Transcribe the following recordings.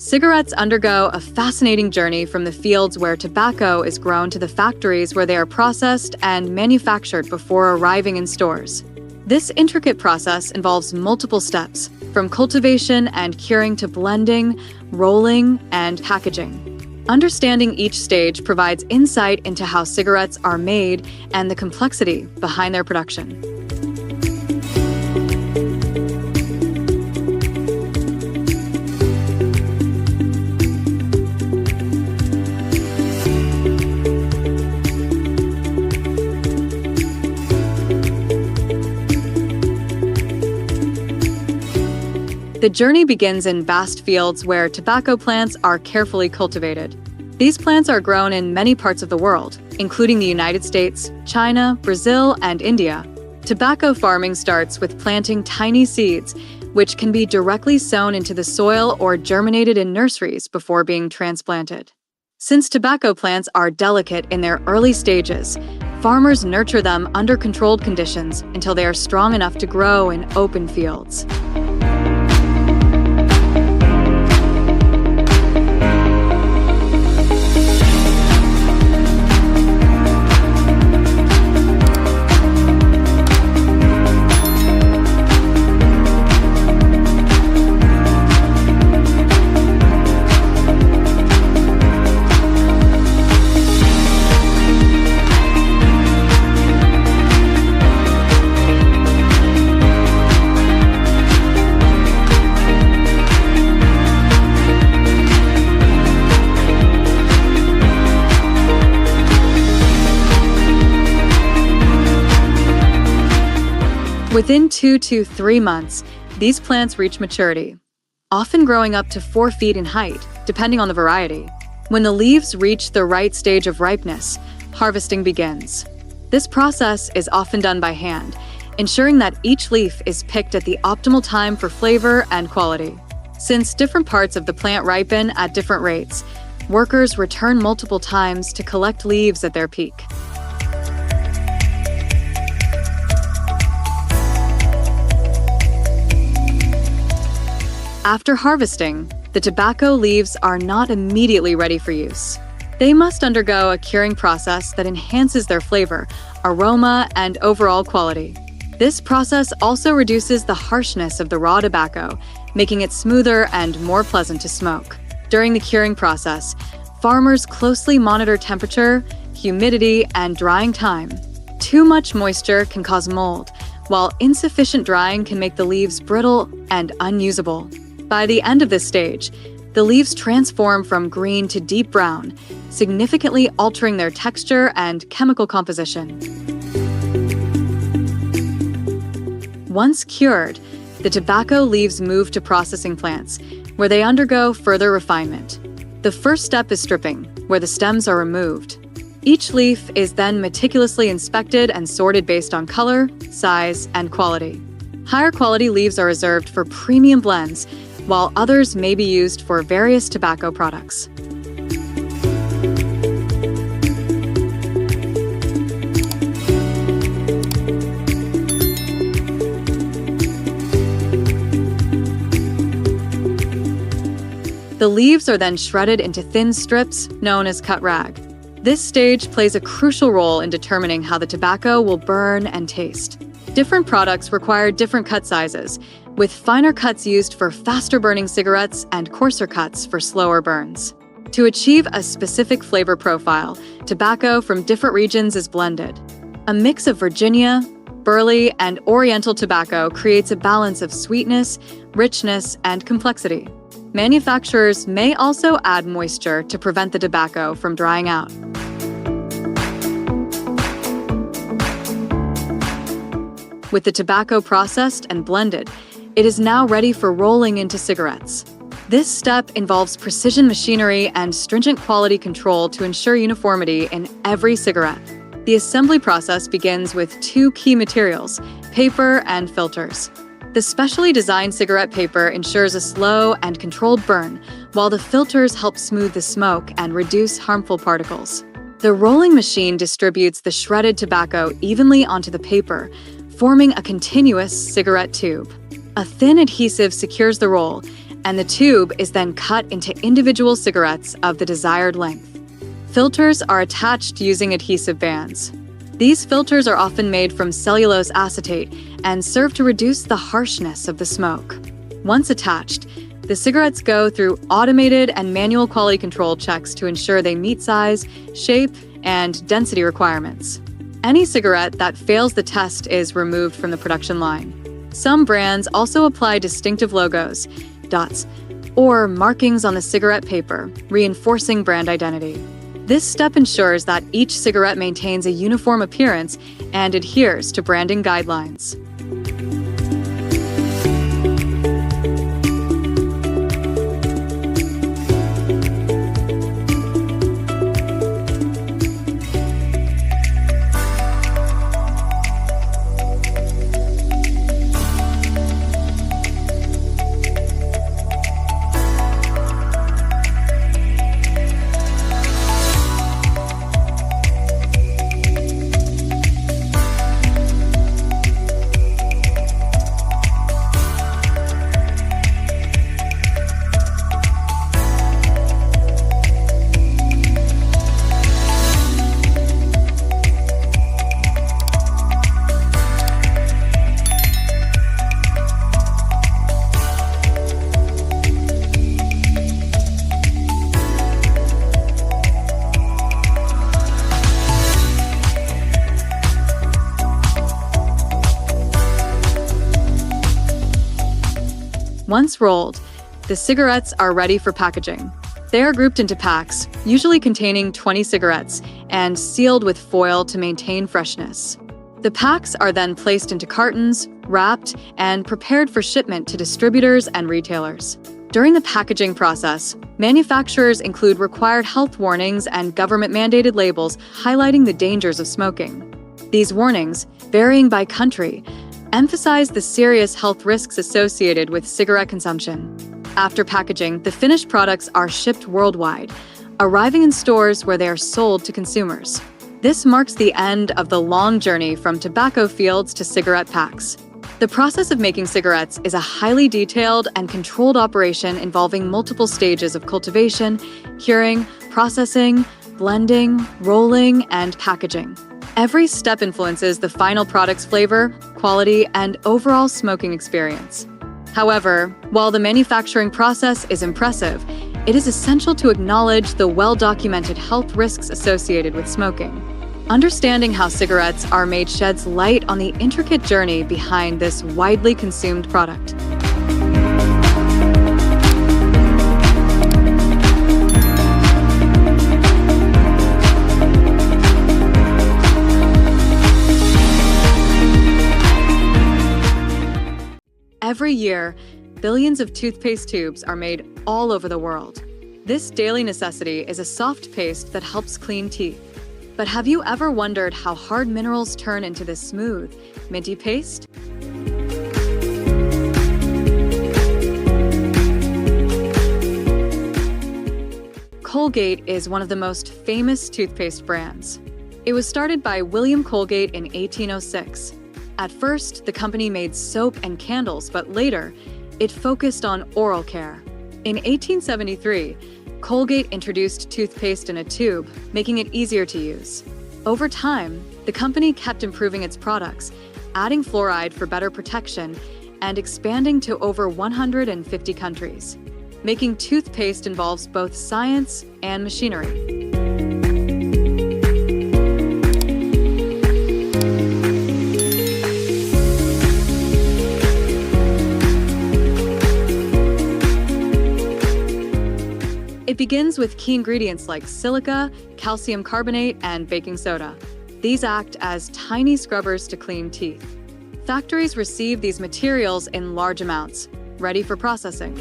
Cigarettes undergo a fascinating journey from the fields where tobacco is grown to the factories where they are processed and manufactured before arriving in stores. This intricate process involves multiple steps, from cultivation and curing to blending, rolling, and packaging. Understanding each stage provides insight into how cigarettes are made and the complexity behind their production. The journey begins in vast fields where tobacco plants are carefully cultivated. These plants are grown in many parts of the world, including the United States, China, Brazil, and India. Tobacco farming starts with planting tiny seeds, which can be directly sown into the soil or germinated in nurseries before being transplanted. Since tobacco plants are delicate in their early stages, farmers nurture them under controlled conditions until they are strong enough to grow in open fields. Within 2 to 3 months, these plants reach maturity, often growing up to 4 feet in height, depending on the variety. When the leaves reach the right stage of ripeness, harvesting begins. This process is often done by hand, ensuring that each leaf is picked at the optimal time for flavor and quality. Since different parts of the plant ripen at different rates, workers return multiple times to collect leaves at their peak. After harvesting, the tobacco leaves are not immediately ready for use. They must undergo a curing process that enhances their flavor, aroma, and overall quality. This process also reduces the harshness of the raw tobacco, making it smoother and more pleasant to smoke. During the curing process, farmers closely monitor temperature, humidity, and drying time. Too much moisture can cause mold, while insufficient drying can make the leaves brittle and unusable. By the end of this stage, the leaves transform from green to deep brown, significantly altering their texture and chemical composition. Once cured, the tobacco leaves move to processing plants, where they undergo further refinement. The first step is stripping, where the stems are removed. Each leaf is then meticulously inspected and sorted based on color, size, and quality. Higher quality leaves are reserved for premium blends, while others may be used for various tobacco products. The leaves are then shredded into thin strips known as cut rag. This stage plays a crucial role in determining how the tobacco will burn and taste. Different products require different cut sizes, with finer cuts used for faster-burning cigarettes and coarser cuts for slower burns. To achieve a specific flavor profile, tobacco from different regions is blended. A mix of Virginia, Burley, and Oriental tobacco creates a balance of sweetness, richness, and complexity. Manufacturers may also add moisture to prevent the tobacco from drying out. With the tobacco processed and blended, it is now ready for rolling into cigarettes. This step involves precision machinery and stringent quality control to ensure uniformity in every cigarette. The assembly process begins with 2 key materials, paper and filters. The specially designed cigarette paper ensures a slow and controlled burn, while the filters help smooth the smoke and reduce harmful particles. The rolling machine distributes the shredded tobacco evenly onto the paper, forming a continuous cigarette tube. A thin adhesive secures the roll, and the tube is then cut into individual cigarettes of the desired length. Filters are attached using adhesive bands. These filters are often made from cellulose acetate and serve to reduce the harshness of the smoke. Once attached, the cigarettes go through automated and manual quality control checks to ensure they meet size, shape, and density requirements. Any cigarette that fails the test is removed from the production line. Some brands also apply distinctive logos, dots, or markings on the cigarette paper, reinforcing brand identity. This step ensures that each cigarette maintains a uniform appearance and adheres to branding guidelines. Once rolled, the cigarettes are ready for packaging. They are grouped into packs, usually containing 20 cigarettes, and sealed with foil to maintain freshness. The packs are then placed into cartons, wrapped, and prepared for shipment to distributors and retailers. During the packaging process, manufacturers include required health warnings and government-mandated labels highlighting the dangers of smoking. These warnings, varying by country, emphasize the serious health risks associated with cigarette consumption. After packaging, the finished products are shipped worldwide, arriving in stores where they are sold to consumers. This marks the end of the long journey from tobacco fields to cigarette packs. The process of making cigarettes is a highly detailed and controlled operation involving multiple stages of cultivation, curing, processing, blending, rolling, and packaging. Every step influences the final product's flavor, quality, and overall smoking experience. However, while the manufacturing process is impressive, it is essential to acknowledge the well-documented health risks associated with smoking. Understanding how cigarettes are made sheds light on the intricate journey behind this widely consumed product. Every year, billions of toothpaste tubes are made all over the world. This daily necessity is a soft paste that helps clean teeth. But have you ever wondered how hard minerals turn into this smooth, minty paste? Colgate is one of the most famous toothpaste brands. It was started by William Colgate in 1806. At first, the company made soap and candles, but later, it focused on oral care. In 1873, Colgate introduced toothpaste in a tube, making it easier to use. Over time, the company kept improving its products, adding fluoride for better protection, and expanding to over 150 countries. Making toothpaste involves both science and machinery. It begins with key ingredients like silica, calcium carbonate, and baking soda. These act as tiny scrubbers to clean teeth. Factories receive these materials in large amounts, ready for processing.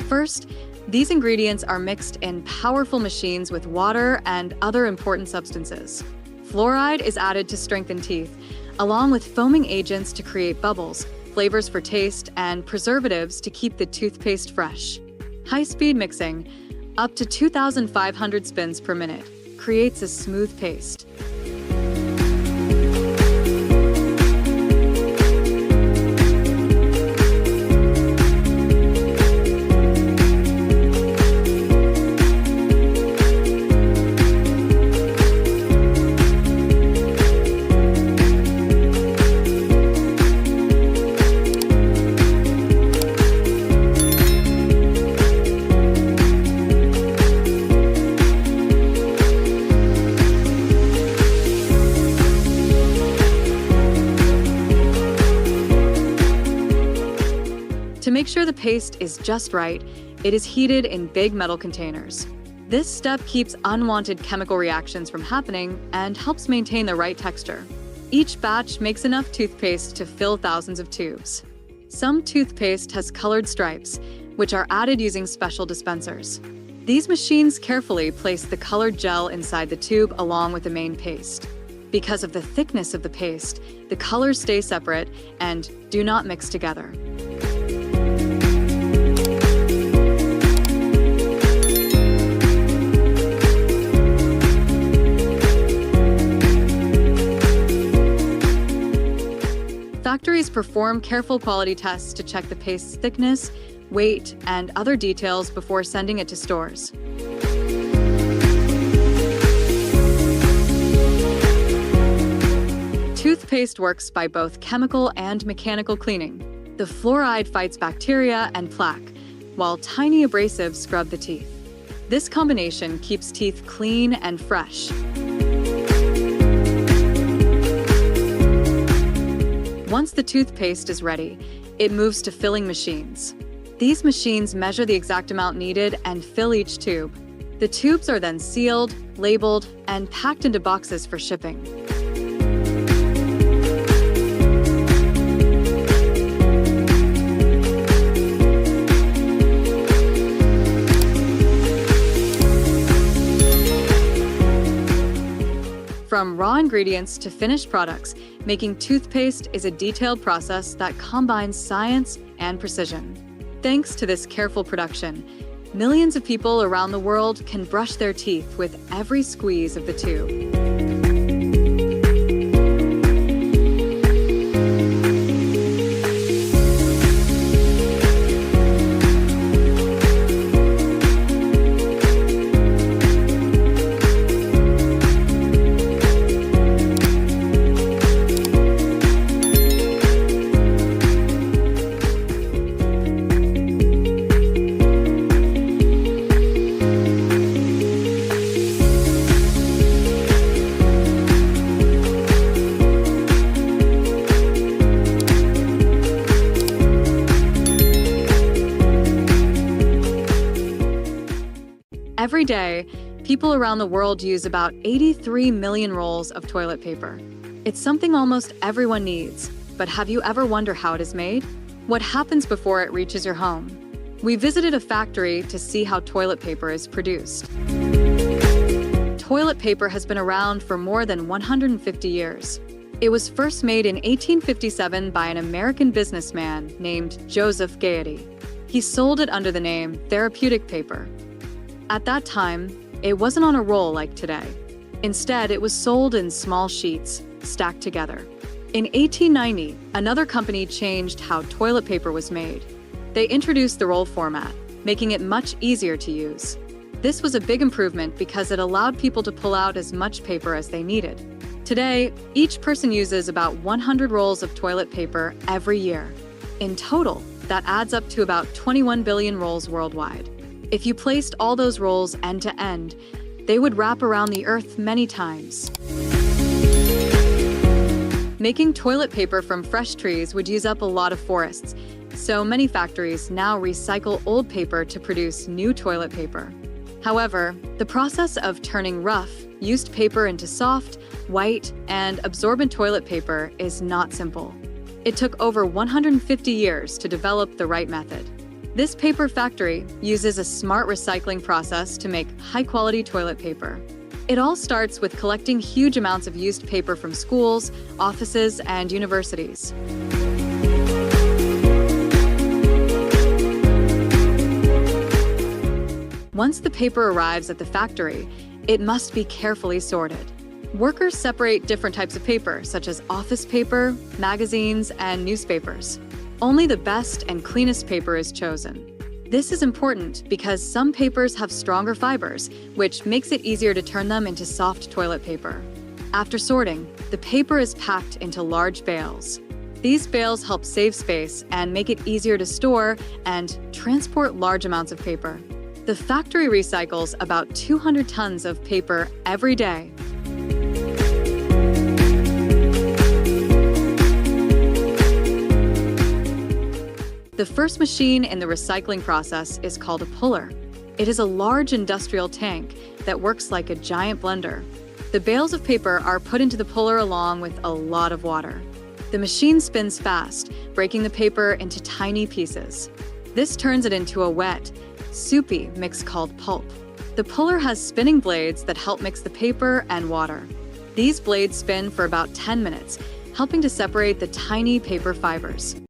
First, these ingredients are mixed in powerful machines with water and other important substances. Fluoride is added to strengthen teeth, along with foaming agents to create bubbles, flavors for taste, and preservatives to keep the toothpaste fresh. High-speed mixing, up to 2,500 spins per minute, creates a smooth paste. To make sure the paste is just right, it is heated in big metal containers. This step keeps unwanted chemical reactions from happening and helps maintain the right texture. Each batch makes enough toothpaste to fill thousands of tubes. Some toothpaste has colored stripes, which are added using special dispensers. These machines carefully place the colored gel inside the tube along with the main paste. Because of the thickness of the paste, the colors stay separate and do not mix together. Factories perform careful quality tests to check the paste's thickness, weight, and other details before sending it to stores. Toothpaste works by both chemical and mechanical cleaning. The fluoride fights bacteria and plaque, while tiny abrasives scrub the teeth. This combination keeps teeth clean and fresh. Once the toothpaste is ready, it moves to filling machines. These machines measure the exact amount needed and fill each tube. The tubes are then sealed, labeled, and packed into boxes for shipping. From raw ingredients to finished products, making toothpaste is a detailed process that combines science and precision. Thanks to this careful production, millions of people around the world can brush their teeth with every squeeze of the tube. Every day, people around the world use about 83 million rolls of toilet paper. It's something almost everyone needs, but have you ever wondered how it is made? What happens before it reaches your home? We visited a factory to see how toilet paper is produced. Toilet paper has been around for more than 150 years. It was first made in 1857 by an American businessman named Joseph Gaiety. He sold it under the name therapeutic paper. At that time, it wasn't on a roll like today. Instead, it was sold in small sheets, stacked together. In 1890, another company changed how toilet paper was made. They introduced the roll format, making it much easier to use. This was a big improvement because it allowed people to pull out as much paper as they needed. Today, each person uses about 100 rolls of toilet paper every year. In total, that adds up to about 21 billion rolls worldwide. If you placed all those rolls end to end, they would wrap around the earth many times. Making toilet paper from fresh trees would use up a lot of forests, so many factories now recycle old paper to produce new toilet paper. However, the process of turning rough, used paper into soft, white, and absorbent toilet paper is not simple. It took over 150 years to develop the right method. This paper factory uses a smart recycling process to make high-quality toilet paper. It all starts with collecting huge amounts of used paper from schools, offices, and universities. Once the paper arrives at the factory, it must be carefully sorted. Workers separate different types of paper, such as office paper, magazines, and newspapers. Only the best and cleanest paper is chosen. This is important because some papers have stronger fibers, which makes it easier to turn them into soft toilet paper. After sorting, the paper is packed into large bales. These bales help save space and make it easier to store and transport large amounts of paper. The factory recycles about 200 tons of paper every day. The first machine in the recycling process is called a puller. It is a large industrial tank that works like a giant blender. The bales of paper are put into the puller along with a lot of water. The machine spins fast, breaking the paper into tiny pieces. This turns it into a wet, soupy mix called pulp. The puller has spinning blades that help mix the paper and water. These blades spin for about 10 minutes, helping to separate the tiny paper fibers.